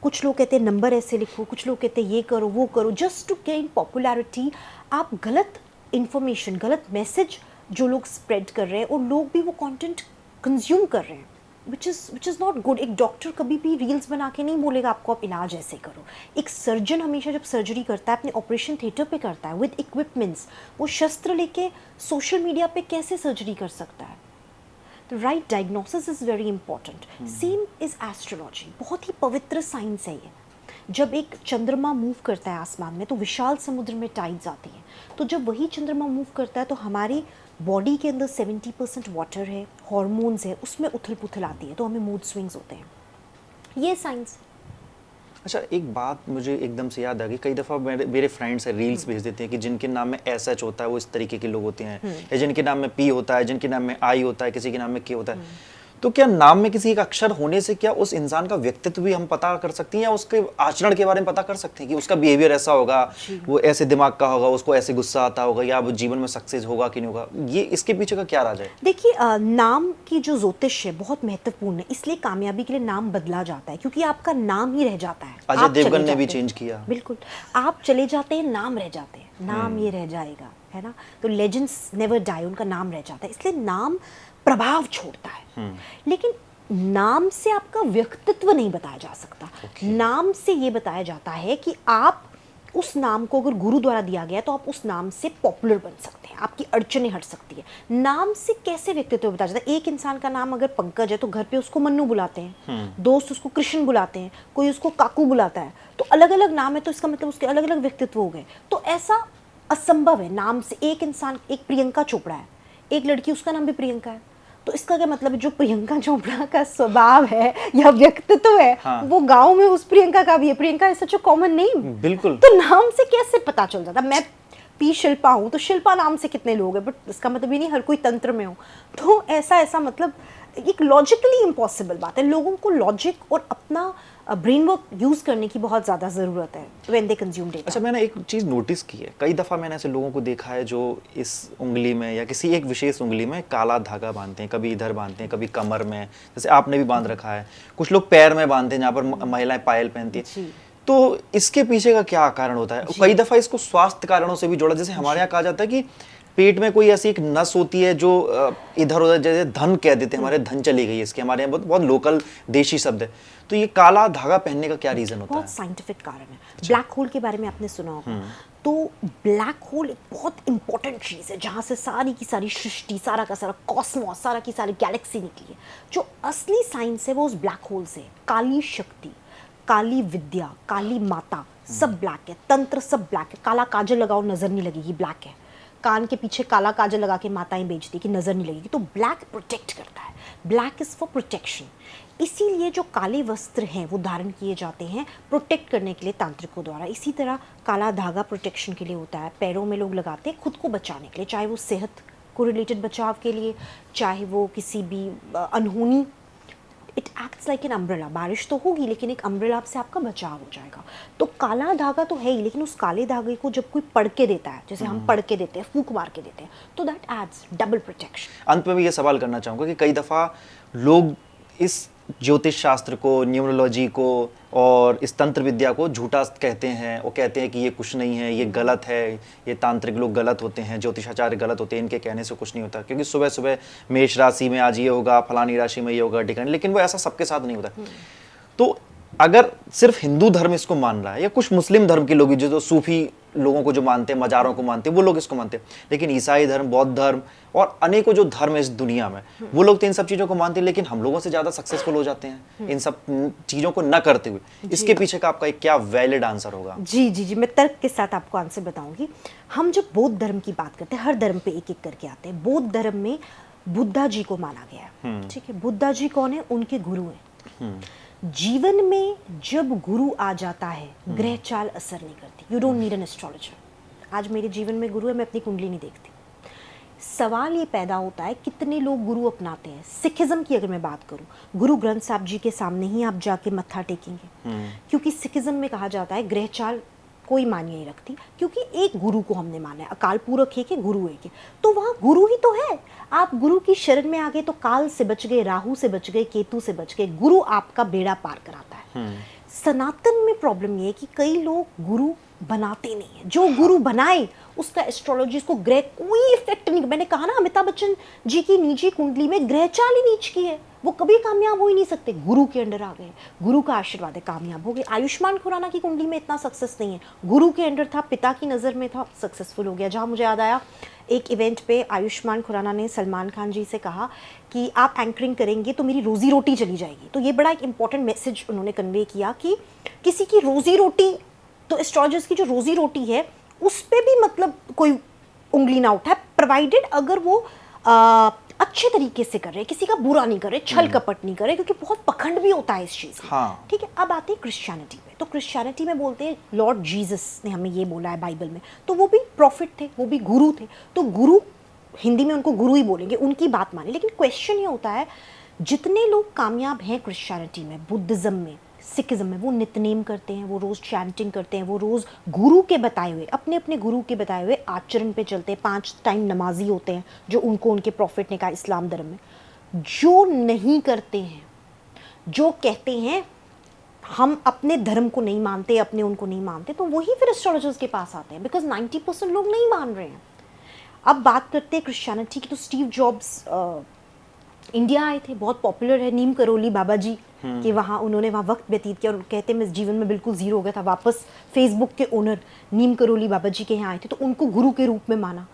कुछ लोग कहते हैं नंबर ऐसे लिखो, कुछ लोग कहते हैं ये करो वो करो, जस्ट टू गेन पॉपुलैरिटी। आप गलत इंफॉर्मेशन, गलत मैसेज जो लोग स्प्रेड कर रहे हैं और लोग भी वो कंटेंट कंज्यूम कर रहे हैं, विच इज़ नॉट गुड। एक डॉक्टर कभी भी रील्स बना के नहीं बोलेगा आपको आप इलाज ऐसे करो। एक सर्जन हमेशा जब सर्जरी करता है अपने ऑपरेशन थिएटर पे करता है विद इक्विपमेंट्स। वो शस्त्र लेके सोशल मीडिया पे कैसे सर्जरी कर सकता है? तो right diagnosis is very important. Same is astrology, बहुत ही पवित्र साइंस है ये। जब एक चंद्रमा मूव करता है आसमान में तो विशाल समुद्र में टाइड्स आती हैं, तो जब वही चंद्रमा मूव करता है तो हमारी बॉडी के अंदर 70% वाटर है, हॉर्मोन्स है, उसमें उथल पुथल आती है, तो हमें मूड स्विंग्स होते हैं। ये साइंस। अच्छा, एक बात मुझे एकदम से याद आ गई, कई दफ़ा मेरे फ्रेंड्स है रील्स भेज देते हैं कि जिनके नाम में SH होता है वो इस तरीके के लोग होते हैं, या जिनके नाम में P होता है, जिनके नाम में I होता है, किसी के नाम में K होता है। तो क्या नाम में किसी एक अक्षर होने से क्या उस इंसान का व्यक्तित्व भी हम पता कर सकते हैं, या उसके आचरण के बारे में पता कर सकते हैं कि उसका बिहेवियर ऐसा होगा, वो ऐसे दिमाग का होगा, उसको ऐसे गुस्सा आता होगा, या वो जीवन में सक्सेस होगा कि नहीं होगा? ये इसके पीछे का क्या राज है? देखिए, नाम की जो ज्योतिष है बहुत महत्वपूर्ण है, इसलिए कामयाबी के लिए नाम बदला जाता है, क्योंकि आपका नाम ही रह जाता है। अजय आप देवगन चले ने भी जाते हैं। चेंज किया। बिल्कुल, आप चले जाते हैं, नाम रह जाते हैं, नाम ये रह जाएगा, है ना। तो लेजेंड्स नेवर डाई, उनका नाम रह जाता है, इसलिए नाम प्रभाव छोड़ता है। लेकिन नाम से आपका व्यक्तित्व नहीं बताया जा सकता। नाम से ये बताया जाता है कि आप उस नाम को अगर गुरु द्वारा दिया गया तो आप उस नाम से पॉपुलर बन सकते हैं, आपकी अड़चनें हट सकती है। नाम से कैसे व्यक्तित्व बताया जाता है? एक इंसान का नाम अगर पंकज है तो घर पे उसको मन्नू बुलाते हैं, दोस्त उसको कृष्ण बुलाते हैं, कोई उसको काकू बुलाता है, तो अलग अलग नाम है, तो इसका मतलब उसके अलग अलग व्यक्तित्व हो गए। तो ऐसा असंभव है नाम से। एक इंसान, एक प्रियंका चोपड़ा है, एक लड़की उसका नाम भी प्रियंका है, तो इसका क्या मतलब है? जो प्रियंका चोपड़ा का स्वभाव है या व्यक्तित्व है, हाँ। वो गांव में उस प्रियंका का भी है। Priyanka is such a common name. बिल्कुल। तो नाम से कैसे पता चल जाता? मैं पी शिल्पा हूँ तो शिल्पा नाम से कितने लोग हैं, बट इसका मतलब ये नहीं हर कोई तंत्र में हो। तो ऐसा मतलब एक लॉजिकली इम्पॉसिबल बात है। लोगों को लॉजिक और अपना ब्रेन वर्क यूज करने की बहुत ज़्यादा ज़रूरत है व्हेन दे कंज्यूम डेटा। अच्छा, मैंने एक चीज़ नोटिस की है, कई दफ़ा मैंने ऐसे लोगों को देखा है जो इस उंगली में या किसी एक विशेष उंगली में काला धागा बांधते हैं, कभी इधर बांधते हैं, कभी कमर में, जैसे आपने भी बांध रखा है। कुछ लोग पैर में बांधते हैं जहाँ पर महिलाएं पायल पहनती हैं। तो इसके पीछे का क्या कारण होता है? कई दफ़ा इसको स्वास्थ्य कारणों से भी जोड़ा, जैसे हमारे यहाँ कहा जाता है कि पेट में कोई ऐसी एक नस होती है जो इधर उधर, जैसे धन कह देते हैं, हमारे धन चली गई इसके, हमारे यहाँ बहुत बहुत लोकल देशी शब्द है। तो ये काला धागा पहनने का क्या रीजन होता है? बहुत साइंटिफिक कारण है। ब्लैक होल के बारे में आपने सुना होगा। तो ब्लैक होल एक बहुत इंपॉर्टेंट चीज़ है जहाँ से सारी की सारी सृष्टि, सारा का सारा कॉस्मोस, सारा की सारी गैलेक्सी निकली है। जो असली साइंस है वो उस ब्लैक होल से है। काली शक्ति, काली विद्या, काली माता, सब ब्लैक है। तंत्र सब ब्लैक है। काला काजल लगाओ नजर नहीं लगेगी, ब्लैक है। कान के पीछे काला काजल लगा के माताएं बेचती कि नजर नहीं लगेगी। तो ब्लैक प्रोटेक्ट करता है। Black is for protection. इसीलिए जो काले वस्त्र हैं वो धारण किए जाते हैं प्रोटेक्ट करने के लिए तांत्रिकों द्वारा। इसी तरह काला धागा प्रोटेक्शन के लिए होता है। पैरों में लोग लगाते हैं खुद को बचाने के लिए, चाहे वो सेहत को रिलेटेड बचाव के लिए, चाहे वो किसी भी अनहोनी। It acts like an umbrella. बारिश तो होगी लेकिन एक अम्ब्रेला से आपका बचाव हो जाएगा। तो काला धागा तो है ही, लेकिन उस काले धागे को जब कोई पढ़ के देता है, जैसे हम पढ़ के देते हैं, फूंक मार के देते हैं, तो दैट एड्स डबल प्रोटेक्शन। अंत में मैं ये सवाल करना चाहूँगा कि कई दफ़ा लोग इस ज्योतिष शास्त्र को, न्यूमरोलॉजी को और इस तंत्र विद्या को झूठा कहते हैं और कहते हैं कि ये कुछ नहीं है, ये गलत है, ये तांत्रिक लोग गलत होते हैं, ज्योतिषाचार्य गलत होते हैं, इनके कहने से कुछ नहीं होता, क्योंकि सुबह सुबह मेष राशि में आज ये होगा, फलानी राशि में ये होगा, ठिकाने। लेकिन वो ऐसा सबके साथ नहीं होता। तो अगर सिर्फ हिंदू धर्म इसको मान रहा है, या कुछ मुस्लिम धर्म के लोग जो सूफी लोगों को जो मानते हैं, मजारों को मानते हैं, वो लोग इसको मानते हैं, लेकिन ईसाई धर्म, बौद्ध धर्म और अनेकों जो धर्म है इस दुनिया में, वो लोग तो इन सब चीज़ों को मानते हैं, लेकिन हम लोगों से ज़्यादा सक्सेसफुल हो जाते हैं इन सब चीज़ों को न करते हुए। इसके पीछे का आपका एक क्या वैलिड आंसर होगा? जी जी जी, मैं तर्क के साथ आपको आंसर बताऊंगी। हम जब बौद्ध धर्म की बात करते हैं, हर धर्म पे एक एक करके आते हैं। बौद्ध धर्म में बुद्धा जी को माना गया है, ठीक है। बुद्धा जी कौन है? उनके गुरु हैं। जीवन में जब गुरु आ जाता है, ग्रह चाल असर नहीं करती। You don't need an astrologer. आज मेरे जीवन में गुरु है, मैं अपनी कुंडली नहीं देखती। सवाल ये पैदा होता है कितने लोग गुरु अपनाते हैं। सिखिज्म की अगर मैं बात करूं, गुरु ग्रंथ साहब जी के सामने ही आप जाके मत्था टेकेंगे, क्योंकि सिखिज्म में कहा जाता है ग्रह चाल कोई मान्य नहीं रखती, क्योंकि एक गुरु को हमने माना है, अकाल पुरख है कि गुरु है कि, तो वहाँ गुरु ही तो है। आप गुरु की शरण में आ गए तो काल से बच गए, राहु से बच गए, केतु से बच गए। गुरु आपका बेड़ा पार कराता है। सनातन में प्रॉब्लम ये है कि कई लोग गुरु बनाते नहीं है। जो गुरु बनाए उसका एस्ट्रोलॉजी को ग्रह कोई इफेक्ट नहीं। मैंने कहा ना, अमिताभ बच्चन जी की निजी कुंडली में ग्रह चाल ही नीच की है, वो कभी कामयाब हो ही नहीं सकते। गुरु के अंडर आ गए, गुरु का आशीर्वाद है, कामयाब हो गए। आयुष्मान खुराना की कुंडली में इतना सक्सेस नहीं है, गुरु के अंडर था, पिता की नज़र में था, सक्सेसफुल हो गया। जहाँ मुझे याद आया, एक इवेंट पे आयुष्मान खुराना ने सलमान खान जी से कहा कि आप एंकरिंग करेंगे तो मेरी रोजी रोटी चली जाएगी। तो ये बड़ा एक इंपॉर्टेंट मैसेज उन्होंने कन्वे किया कि किसी की रोजी रोटी, तो एस्ट्रोलॉजर्स की जो रोजी रोटी है उस पे भी मतलब कोई उंगली ना उठाए, प्रोवाइडेड अगर वो अच्छे तरीके से कर रहे, किसी का बुरा नहीं कर रहे, छल कपट नहीं कर रहे, क्योंकि बहुत पखंड भी होता है इस चीज़ में। हाँ। ठीक है, अब आते हैं क्रिश्चियनिटी में। तो क्रिश्चियनिटी में बोलते हैं लॉर्ड जीसस ने हमें ये बोला है बाइबल में, तो वो भी प्रॉफिट थे, वो भी गुरु थे। तो गुरु, हिंदी में उनको गुरु ही बोलेंगे, उनकी बात माने। लेकिन क्वेश्चन ये होता है, जितने लोग कामयाब हैं क्रिश्चियनिटी में, बुद्धिज्म में, सिखिज्म में, वो नित्यनेम करते हैं, वो रोज़ चैंटिंग करते हैं, वो रोज़ गुरु के बताए हुए, अपने अपने गुरु के बताए हुए आचरण पे चलते हैं, 5 टाइम नमाजी होते हैं, जो उनको उनके प्रॉफिट ने कहा इस्लाम धर्म में। जो नहीं करते हैं, जो कहते हैं हम अपने धर्म को नहीं मानते, अपने उनको नहीं मानते, तो वही फिर एस्ट्रोलॉजर्स के पास आते हैं, बिकॉज 90% लोग नहीं मान रहे हैं। अब बात करते हैं क्रिश्चियनिटी की, तो स्टीव जॉब्स इंडिया आए थे, बहुत पॉपुलर है नीम करोली बाबा जी कि वहाँ उन्होंने वहाँ वक्त व्यतीत किया, और कहते हैं मैं जीवन में बिल्कुल जीरो हो गया था। वापस फेसबुक के ओनर नीम करोली बाबा जी के यहाँ आए थे, तो उनको गुरु के रूप में माना।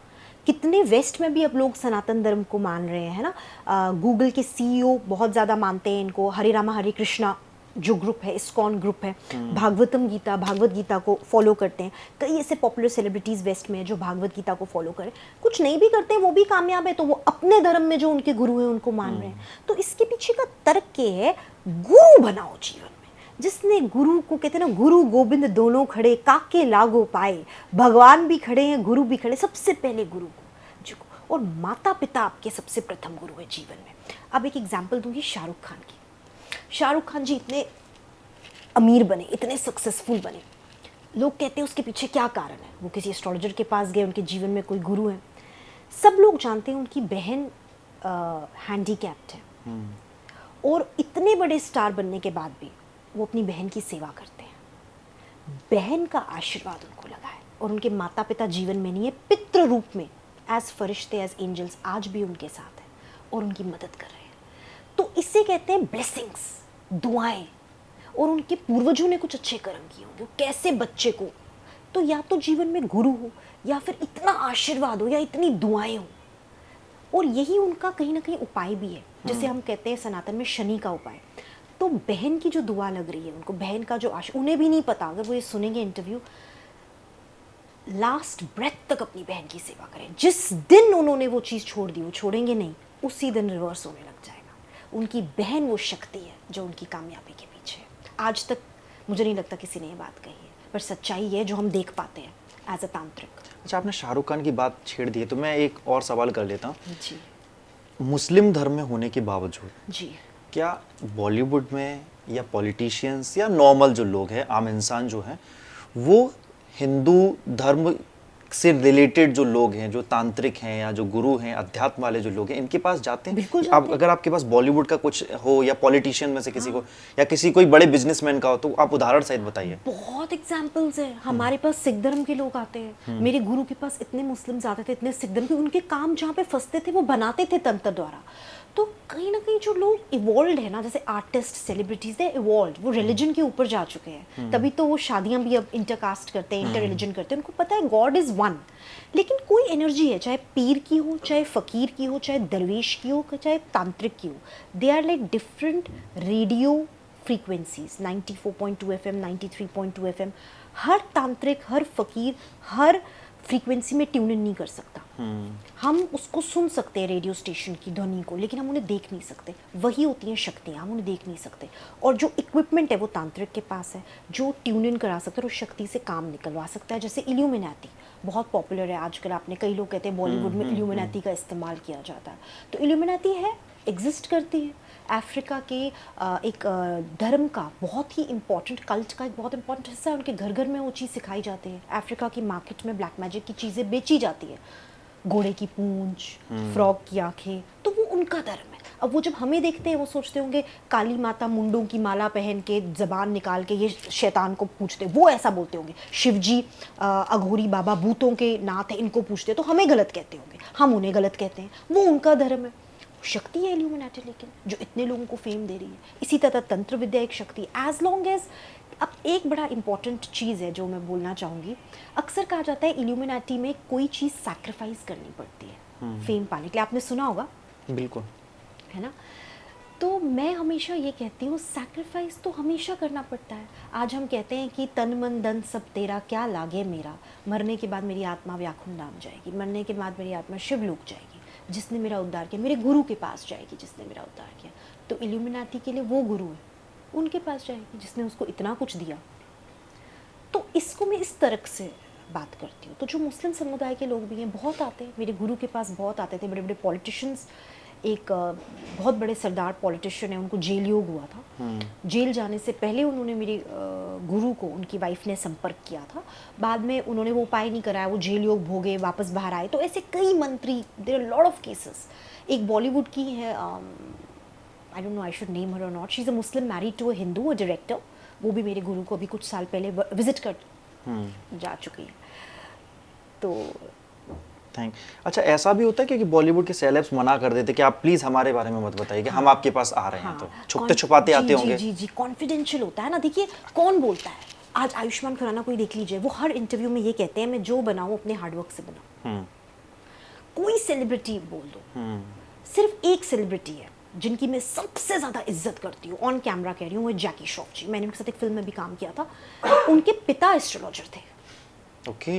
कितने वेस्ट में भी अब लोग सनातन धर्म को मान रहे हैं ना। गूगल के CEO बहुत ज़्यादा मानते हैं इनको। हरे रामा हरे कृष्णा जो ग्रुप है, इस्कॉन ग्रुप है, भागवत गीता को फॉलो करते हैं। कई ऐसे पॉपुलर सेलिब्रिटीज़ वेस्ट में हैं जो भागवत गीता को फॉलो करें। कुछ नहीं भी करते हैं, वो भी कामयाब है, तो वो अपने धर्म में जो उनके गुरु हैं उनको मान रहे हैं। तो इसके पीछे का तर्क ये है, गुरु बनाओ जीवन में। जिसने गुरु को, कहते हैं ना, गुरु गोविंद दोनों खड़े, काके लागो पाए। भगवान भी खड़े हैं, गुरु भी खड़े, सबसे पहले गुरु को झुको। और माता पिता आपके सबसे प्रथम गुरु है जीवन में। अब एक एग्जाम्पल दूंगी शाहरुख खान की। शाहरुख खान जी इतने अमीर बने, इतने सक्सेसफुल बने, लोग कहते हैं उसके पीछे क्या कारण है। वो किसी एस्ट्रोलॉजर के पास गए, उनके जीवन में कोई गुरु है। सब लोग जानते हैं उनकी बहन हैंडीकैप्ड है, और इतने बड़े स्टार बनने के बाद भी वो अपनी बहन की सेवा करते हैं। बहन का आशीर्वाद उनको लगा है, और उनके माता पिता जीवन में नहीं है, पितृ रूप में एज फरिश्ते, एज एंजल्स आज भी उनके साथ हैं और उनकी मदद कर रहे हैं। तो इससे कहते हैं ब्लेसिंग्स, दुआएं। और उनके पूर्वजों ने कुछ अच्छे कर्म किए होंगे, कैसे बच्चे को, तो या तो जीवन में गुरु हो या फिर इतना आशीर्वाद हो या इतनी दुआएं हो। और यही उनका कहीं ना कहीं उपाय भी है, जैसे हम कहते हैं सनातन में शनि का उपाय। तो बहन की जो दुआ लग रही है उनको, बहन का जो उन्हें भी नहीं पता, अगर वो ये सुनेंगे इंटरव्यू, लास्ट ब्रेथ तक अपनी बहन की सेवा करें। जिस दिन उन्होंने वो चीज़ छोड़ दी, वो छोड़ेंगे नहीं, उसी दिन रिवर्स होने लग जाएगा। उनकी बहन वो शक्ति है जो उनकी कामयाबी के पीछे है। आज तक मुझे नहीं लगता किसी ने ये बात कही है, पर सच्चाई है जो हम देख पाते हैं एज अ तांत्रिक। अच्छा, आपने शाहरुख खान की बात छेड़ दी है तो मैं एक और सवाल कर लेता हूँ। जी मुस्लिम धर्म में होने के बावजूद जी क्या बॉलीवुड में या पॉलिटिशियंस या नॉर्मल जो लोग हैं, आम इंसान जो हैं, वो हिंदू धर्म से रिलेटेड जो लोग हैं, जो तांत्रिक हैं या जो गुरु हैं, अध्यात्म वाले जो लोग हैं, इनके पास जाते हैं? बिल्कुल आप जाते अगर आपके पास बॉलीवुड का कुछ हो या पॉलिटिशियन में से किसी को या किसी कोई बड़े बिजनेसमैन का हो तो आप उदाहरण सहित बताइए। बहुत एग्जाम्पल्स हैं। हमारे पास सिख धर्म के लोग आते हैं, मेरे गुरु के पास इतने मुस्लिम्स आते थे, इतने सिख धर्म के, उनके काम जहाँ पे फंसते थे वो बनाते थे तंत्र द्वारा। तो कहीं ना कहीं जो लोग इवॉल्व है ना, जैसे आर्टिस्ट, सेलिब्रिटीज, दे इवॉल्व, वो रिलीजन के ऊपर जा चुके हैं। तभी तो वो शादियां भी अब इंटरकास्ट करते हैं, इंटर रिलीजन करते हैं। उनको पता है गॉड इज वन, लेकिन कोई एनर्जी है, चाहे पीर की हो, चाहे फकीर की हो, चाहे दरवेश की हो, चाहे तांत्रिक की हो, they are like different radio frequencies. 94.2 FM, 93.2 FM, हर तांत्रिक, हर फकीर, हर फ्रीक्वेंसी में ट्यून इन नहीं कर सकता। हम उसको सुन सकते हैं रेडियो स्टेशन की ध्वनि को, लेकिन हम उन्हें देख नहीं सकते। वही होती हैं शक्तियाँ, हम उन्हें देख नहीं सकते। और जो इक्विपमेंट है वो तांत्रिक के पास है, जो ट्यून इन करा सकता है और उस शक्ति से काम निकलवा सकता है। जैसे इल्यूमिनाटी बहुत पॉपुलर है आजकल। आपने, कई लोग कहते हैं बॉलीवुड में इल्यूमिनाटी का इस्तेमाल किया जाता है, तो इल्यूमिनाटी है, एग्जिस्ट करती है। अफ्रीका के एक धर्म का बहुत ही इम्पॉर्टेंट, कल्ट का एक बहुत इम्पॉर्टेंट हिस्सा है। उनके घर घर में वो चीज़ सिखाई जाती है। अफ्रीका की मार्केट में ब्लैक मैजिक की चीज़ें बेची जाती है, घोड़े की पूंछ, फ्रॉग की आंखें, तो वो उनका धर्म है। अब वो जब हमें देखते हैं वो सोचते होंगे काली माता मुंडों की माला पहन के जबान निकाल के ये शैतान को पूछते, वो ऐसा बोलते होंगे। शिवजी अघोरी बाबा भूतों के नाथ है, इनको पूछते, तो हमें गलत कहते होंगे, हम उन्हें गलत कहते हैं। वो उनका धर्म है, शक्ति है इल्यूमिनाटी, लेकिन जो इतने लोगों को फेम दे रही है। इसी तरह तंत्र विद्या एक शक्ति है, एज लॉन्ग एज। अब एक बड़ा इंपॉर्टेंट चीज़ है जो मैं बोलना चाहूँगी, अक्सर कहा जाता है इल्यूमिनाटी में कोई चीज़ सैक्रिफाइस करनी पड़ती है फेम पाने के लिए। आपने सुना होगा, बिल्कुल, है ना? तो मैं हमेशा ये कहती हूँ, सैक्रिफाइस तो हमेशा करना पड़ता है। आज हम कहते हैं कि तन मन धन सब तेरा, क्या लागे मेरा, मरने के बाद मेरी आत्मा व्याकुल धाम जाएगी, मरने के बाद मेरी आत्मा शिवलोक जाएगी, जिसने मेरा उद्धार किया, मेरे गुरु के पास जाएगी जिसने मेरा उद्धार किया। तो इल्यूमिनाटी के लिए वो गुरु है, उनके पास जाएगी जिसने उसको इतना कुछ दिया। तो इसको मैं इस तरह से बात करती हूँ। तो जो मुस्लिम समुदाय के लोग भी हैं, बहुत आते हैं मेरे गुरु के पास, बहुत आते थे। बड़े बड़े पॉलिटिशियंस, एक बहुत बड़े सरदार पॉलिटिशियन है, उनको जेल योग हुआ था। जेल जाने से पहले उन्होंने मेरे गुरु को, उनकी वाइफ ने संपर्क किया था। बाद में उन्होंने वो उपाय नहीं कराया, वो जेल योग भोगे, वापस बाहर आए। तो ऐसे कई मंत्री, there are lot of cases. एक बॉलीवुड की है, I don't know I should name her और not, she is a Muslim married to a Hindu, a director. वो भी मेरे गुरु को अभी कुछ साल पहले विजिट कर जा चुकी है। तो थैंक। अच्छा, ऐसा भी होता है कि बॉलीवुड के सेलेब्स मना कर देते कि आप प्लीज हमारे बारे में मत बताइए कि हम आपके पास आ रहे हैं, तो छुपते छुपाते आते होंगे। जी जी, कॉन्फिडेंशियल होता है ना। देखिए कौन बोलता है, आज आयुष्मान खुराना को ही देख लीजिए, वो हर इंटरव्यू में ये कहते हैं मैं जो बनाऊं अपने हार्डवर्क से बनाऊं। कोई सेलिब्रिटी बोल दो, सिर्फ एक सेलिब्रिटी है जिनकी मैं सबसे ज़्यादा इज्जत करती हूँ, ऑन कैमरा कह रही हूँ, वो जैकी श्रॉफ जी। मैंने उनके साथ एक फिल्म में भी काम किया था। उनके पिता एस्ट्रोलॉजर थे।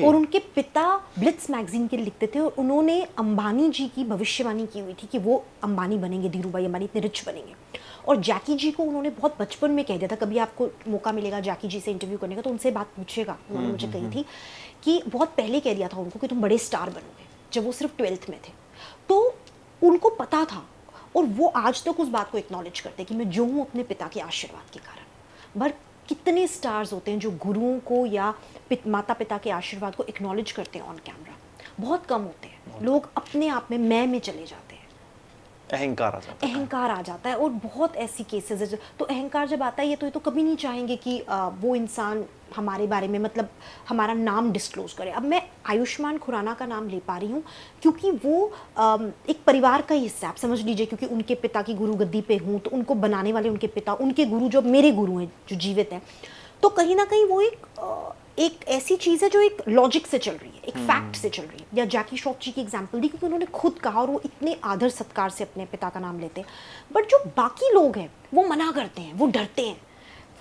और उनके पिता ब्लिट्स मैगजीन के लिखते थे, और उन्होंने अंबानी जी की भविष्यवाणी की हुई थी कि वो अंबानी बनेंगे, धीरू भाई अंबानी इतने रिच बनेंगे। और जैकी जी को उन्होंने बहुत बचपन में कह दिया था, कभी आपको मौका मिलेगा जैकी जी से इंटरव्यू करने का तो उनसे बात पूछेगा। उन्होंने मुझे कही थी कि बहुत पहले कह दिया था उनको कि तुम बड़े स्टार बनोगे, जब वो सिर्फ 12th में थे। तो उनको पता था, और वो आज तक उस बात को एक्नॉलेज करते कि मैं जो हूँ अपने पिता के आशीर्वाद के कारण। पर कितने स्टार्स होते हैं जो गुरुओं को या माता पिता के आशीर्वाद को एक्नॉलेज करते हैं ऑन कैमरा? बहुत कम होते हैं। लोग अपने आप में मैं चले जाते हैं। अहंकार आ जाता है। अहंकार आ जाता है और बहुत ऐसी केसेस है तो अहंकार जब आता है ये तो कभी नहीं चाहेंगे कि वो इंसान हमारे बारे में मतलब हमारा नाम डिस्क्लोज करे। अब मैं आयुष्मान खुराना का नाम ले पा रही हूँ क्योंकि वो एक परिवार का ही हिस्सा, आप समझ लीजिए, क्योंकि उनके पिता की गुरु गद्दी पे हूँ तो उनको बनाने वाले उनके पिता, उनके गुरु जो मेरे गुरु हैं जो जीवित हैं, तो कहीं ना कहीं वो एक ऐसी चीज़ है जो एक लॉजिक से चल रही है, एक फैक्ट से चल रही है। या जैकी श्रॉफ जी की एग्जांपल दी क्योंकि उन्होंने खुद कहा और वो इतने आदर सत्कार से अपने पिता का नाम लेते हैं, बट जो बाकी लोग हैं वो मना करते हैं, वो डरते हैं।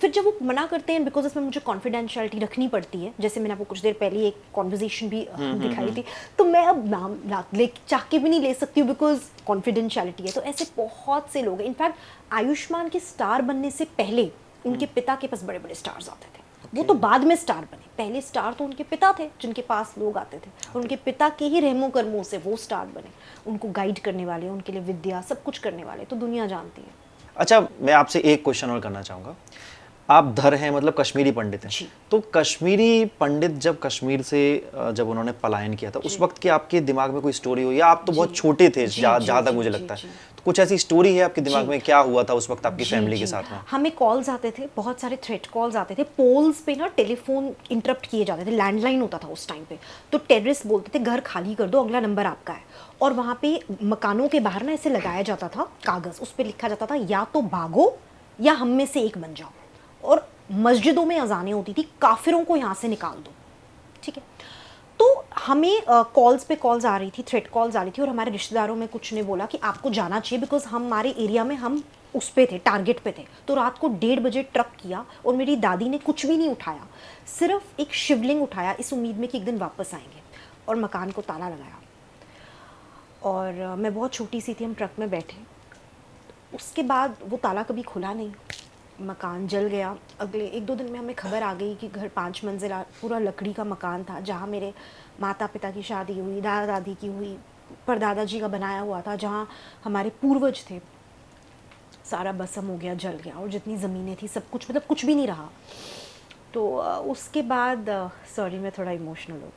फिर जब वो मना करते हैं बिकॉज इसमें मुझे कॉन्फिडेंशियलिटी रखनी पड़ती है, जैसे मैंने आपको कुछ देर पहले एक कॉन्वर्जेशन भी दिखाई थी, तो मैं अब नाम ले चाह के भी नहीं ले सकती हूँ बिकॉज कॉन्फिडेंशियलिटी है। तो ऐसे बहुत से लोग हैं। इनफैक्ट आयुष्मान के स्टार बनने से पहले उनके पिता के पास बड़े बड़े स्टार्स आते थे। वो तो बाद में स्टार बने, पहले स्टार तो उनके पिता थे जिनके पास लोग आते थे और उनके पिता के ही रहमो कर्मों से वो स्टार बने, उनको गाइड करने वाले, उनके लिए विद्या सब कुछ करने वाले, तो दुनिया जानती है। अच्छा, मैं आपसे एक क्वेश्चन और करना चाहूँगा। आप धर हैं, मतलब कश्मीरी पंडित हैं, जी। तो कश्मीरी पंडित जब कश्मीर से जब उन्होंने पलायन किया था उस वक्त की आपके दिमाग में कोई स्टोरी हो, या आप तो बहुत छोटे थे जहाँ तक मुझे लगता है, तो कुछ ऐसी स्टोरी है आपके दिमाग में, क्या हुआ था उस वक्त आपकी फैमिली के साथ में? हमें कॉल्स आते थे, बहुत सारे थ्रेट कॉल्स आते थे, पोल्स पे ना टेलीफोन इंटरप्ट किए जाते थे, लैंडलाइन होता था उस टाइम पे, तो टेररिस्ट बोलते थे घर खाली कर दो, अगला नंबर आपका है। और वहाँ पे मकानों के बाहर ना ऐसे लगाया जाता था कागज़, उस पर लिखा जाता था या तो भागो या हम में से एक बन जाओ। और मस्जिदों में अजानें होती थी, काफिरों को यहाँ से निकाल दो, ठीक है। तो हमें कॉल्स पे कॉल्स आ रही थी, थ्रेट कॉल्स आ रही थी, और हमारे रिश्तेदारों में कुछ ने बोला कि आपको जाना चाहिए बिकॉज हमारे एरिया में हम उस पे थे, टारगेट पे थे। तो रात को 1:30 बजे ट्रक किया और मेरी दादी ने कुछ भी नहीं उठाया, सिर्फ एक शिवलिंग उठाया इस उम्मीद में कि एक दिन वापस आएंगे, और मकान को ताला लगाया। और मैं बहुत छोटी सी थी, हम ट्रक में बैठे, उसके बाद वो ताला कभी खुला नहीं, मकान जल गया। अगले 1-2 दिन में हमें खबर आ गई कि घर 5 मंजिला पूरा लकड़ी का मकान था, जहाँ मेरे माता पिता की शादी हुई, दादा दादी की हुई, परदादा जी का बनाया हुआ था, जहाँ हमारे पूर्वज थे, सारा बसम हो गया, जल गया। और जितनी ज़मीनें थी सब कुछ, मतलब कुछ भी नहीं रहा। तो उसके बाद सॉरी मैं थोड़ा इमोशनल हूँ।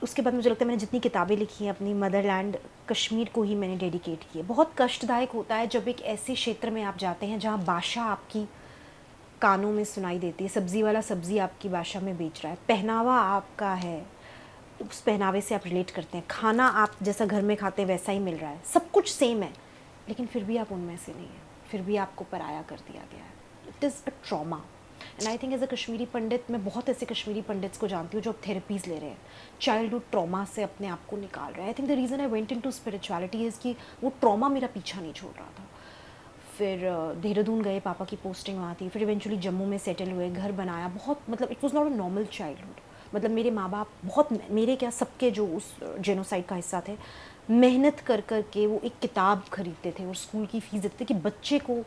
उसके बाद मुझे लगता है मैंने जितनी किताबें लिखी हैं अपनी मदरलैंड कश्मीर को ही मैंने डेडिकेट की है। बहुत कष्टदायक होता है जब एक ऐसे क्षेत्र में आप जाते हैं जहाँ भाषा आपकी कानों में सुनाई देती है, सब्ज़ी वाला सब्ज़ी आपकी भाषा में बेच रहा है, पहनावा आपका है, उस पहनावे से आप रिलेट करते हैं, खाना आप जैसा घर में खाते हैं वैसा ही मिल रहा है, सब कुछ सेम है, लेकिन फिर भी आप उनमें से नहीं हैं, फिर भी आपको पराया कर दिया गया है। It is a trauma. And I think as a Kashmiri Pandit, मैं बहुत ऐसे कश्मीरी पंडित्स को जानती हूँ जो अब थेरेपीज़ ले रहे हैं, चाइल्डहुड ट्रॉमा से अपने आप को निकाल रहे हैं। I think the reason I went into spirituality is कि वो ट्रॉमा मेरा पीछा नहीं छोड़ रहा था। फिर देहरादून गए, पापा की पोस्टिंग वहाँ थी, फिर इवेंचुअली जम्मू में सेटल हुए, घर बनाया, बहुत मतलब it was not a normal childhood. मतलब मेरे माँ बाप बहुत, मेरे क्या सबके जो उस जेनोसाइड का हिस्सा थे, मेहनत कर कर के वो एक किताब खरीदते थे और स्कूल की फ़ीस देते थे कि बच्चे को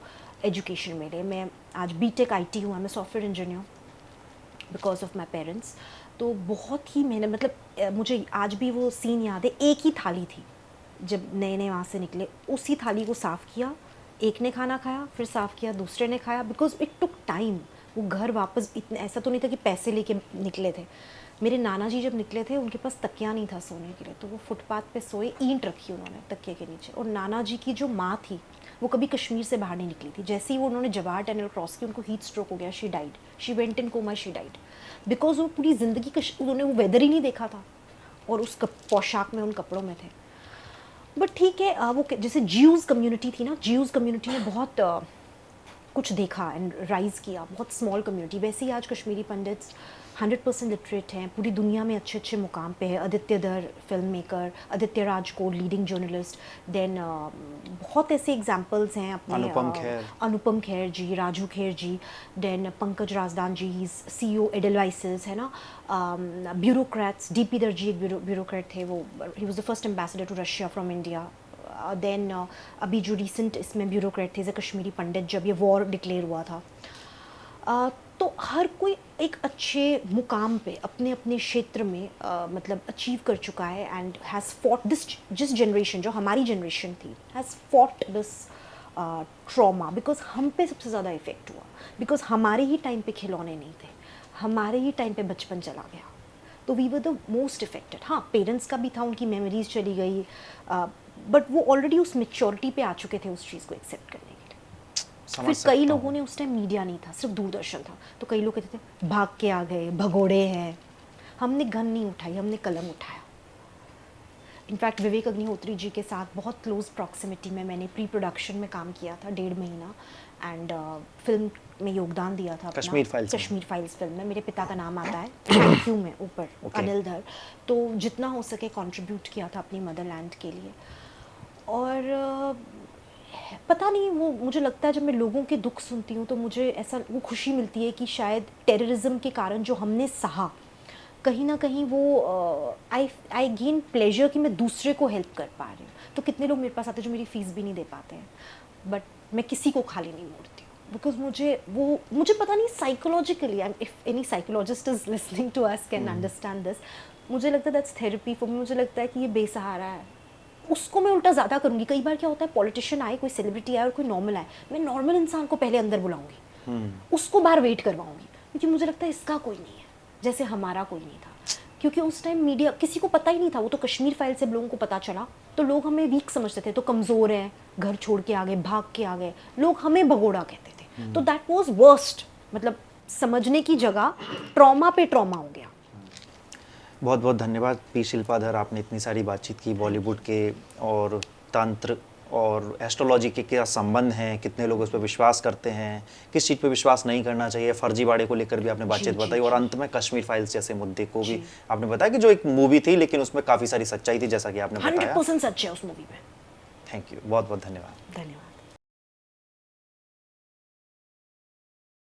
एजुकेशन मिले। मैं आज बीटेक IT हूँ, मैं software engineer because of my parents. तो बहुत ही मेहनत, मतलब मुझे आज भी वो सीन याद है। एक ही थाली थी जब नए नए वहाँ से निकले, उसी थाली को साफ़ किया, एक ने खाना खाया, फिर साफ़ किया, दूसरे ने खाया, बिकॉज इट टुक टाइम। वो घर वापस इतना, ऐसा तो नहीं था कि पैसे लेके निकले थे। मेरे नाना जी जब निकले थे उनके पास तकिया नहीं था सोने के लिए, तो वो फुटपाथ पे सोए, ईंट रखी उन्होंने तकिए के नीचे। और नाना जी की जो माँ थी वो कभी कश्मीर से बाहर नहीं निकली थी। जैसे ही वो उन्होंने जवाहर टनल क्रॉस की, उनको हीट स्ट्रोक हो गया, she died, she went in coma, she died, because वो पूरी ज़िंदगी उन्होंने वो वेदर ही नहीं देखा था और उस पोशाक में, उन कपड़ों में थे। बट ठीक है, वो जैसे ज्यूज़ कम्युनिटी थी ना, ज्यूज़ कम्युनिटी ने बहुत कुछ देखा एंड राइज़ किया, बहुत स्मॉल कम्युनिटी। वैसे ही आज कश्मीरी पंडित्स 100% लिटरेट हैं, पूरी दुनिया में अच्छे अच्छे मुकाम पे है। Aditya Dhar film maker, Aditya Rajkot leading journalist, then बहुत ऐसे एग्जांपल्स हैं अपने, Anupam Kher ji, Raju Kher ji, then Pankaj Razdan ji, CEO Edelweiss, है ना, ब्यूरोक्रेट्स, DP दर जी एक ब्यूरोक्रेट थे, वो he was the first ambassador to Russia from India. Then अभी जो रिसेंट इसमें ब्यूरोक्रेट थे, कश्मीरी पंडित, जब ये वॉर डिक्लेयर हुआ था। तो हर कोई एक अच्छे मुकाम पे अपने अपने क्षेत्र में मतलब अचीव कर चुका है एंड हैज़ फॉट दिस, जिस जनरेशन, जो हमारी जनरेशन थी, has fought this trauma, because हम पे सबसे ज़्यादा इफ़ेक्ट हुआ, बिकॉज हमारे ही टाइम पे खिलौने नहीं थे, हमारे ही टाइम पे बचपन चला गया, तो we were the most affected. हाँ, पेरेंट्स का भी था, उनकी मेमोरीज चली गई, बट वो ऑलरेडी उस मेच्योरिटी पे आ चुके थे उस चीज़ को एक्सेप्ट करने के लिए। समझ फिर सकता कई हूँ। लोगों ने, उस टाइम मीडिया नहीं था, सिर्फ दूरदर्शन था, तो कई लोग कहते थे भाग के आ गए, भगोड़े हैं। हमने गन नहीं उठाई, हमने कलम उठाया। इनफैक्ट विवेक अग्निहोत्री जी के साथ बहुत क्लोज प्रॉक्सिमिटी में मैंने प्री प्रोडक्शन में काम किया था 1.5 महीना, एंड फिल्म में योगदान दिया था अपना। कश्मीर फाइल्स में। कश्मीर फाइल्स फिल्म में मेरे पिता का नाम आता है थैंक यू में ऊपर, Okay. अनिल धर। तो जितना हो सके कंट्रीब्यूट किया था अपनी मदरलैंड के लिए। और पता नहीं, वो मुझे लगता है जब मैं लोगों के दुख सुनती हूँ तो मुझे ऐसा वो खुशी मिलती है कि शायद टेररिज्म के कारण जो हमने सहा, कहीं ना कहीं वो आई गेन प्लेजर कि मैं दूसरे को हेल्प कर पा रही हूँ। तो कितने लोग मेरे पास आते हैं जो मेरी फ़ीस भी नहीं दे पाते हैं, बट मैं किसी को खाली नहीं मोड़ती हूँ, बिकॉज मुझे पता नहीं psychologically, if any psychologist is listening to us can understand this, मुझे लगता है दैट्स थेरेपी फॉर मी। मुझे लगता है कि ये बेसहारा है, उसको मैं उल्टा ज़्यादा करूँगी। कई बार क्या होता है, पॉलिटिशियन आए, कोई सेलिब्रिटी आए और कोई नॉर्मल आए, मैं नॉर्मल इंसान को पहले अंदर बुलाऊंगी, उसको बाहर वेट करवाऊंगी, क्योंकि मुझे लगता है इसका कोई नहीं है जैसे हमारा कोई नहीं था। क्योंकि उस टाइम मीडिया, किसी को पता ही नहीं था, वो तो कश्मीर फाइल से लोगों को पता चला तो लोग हमें वीक समझते थे, तो कमज़ोर हैं, घर छोड़ के आ गए, भाग के आ गए, लोग हमें भगोड़ा कहते थे। तो दैट वाज वर्स्ट, मतलब समझने की जगह ट्रॉमा पे ट्रॉमा हो गया। बहुत बहुत धन्यवाद पी शिल्पाधर, आपने इतनी सारी बातचीत की बॉलीवुड के और तंत्र और एस्ट्रोलॉजी के क्या संबंध हैं, कितने लोग उस पर विश्वास करते हैं, किस चीज़ पे विश्वास नहीं करना चाहिए, फर्जीवाड़े को लेकर भी आपने बातचीत बताई, और अंत में कश्मीर फाइल्स जैसे मुद्दे को भी आपने बताया कि जो एक मूवी थी लेकिन उसमें काफ़ी सारी सच्चाई थी, जैसा कि आपने बताया। 100% सच है उस मूवी में। थैंक यू, बहुत बहुत धन्यवाद। धन्यवाद।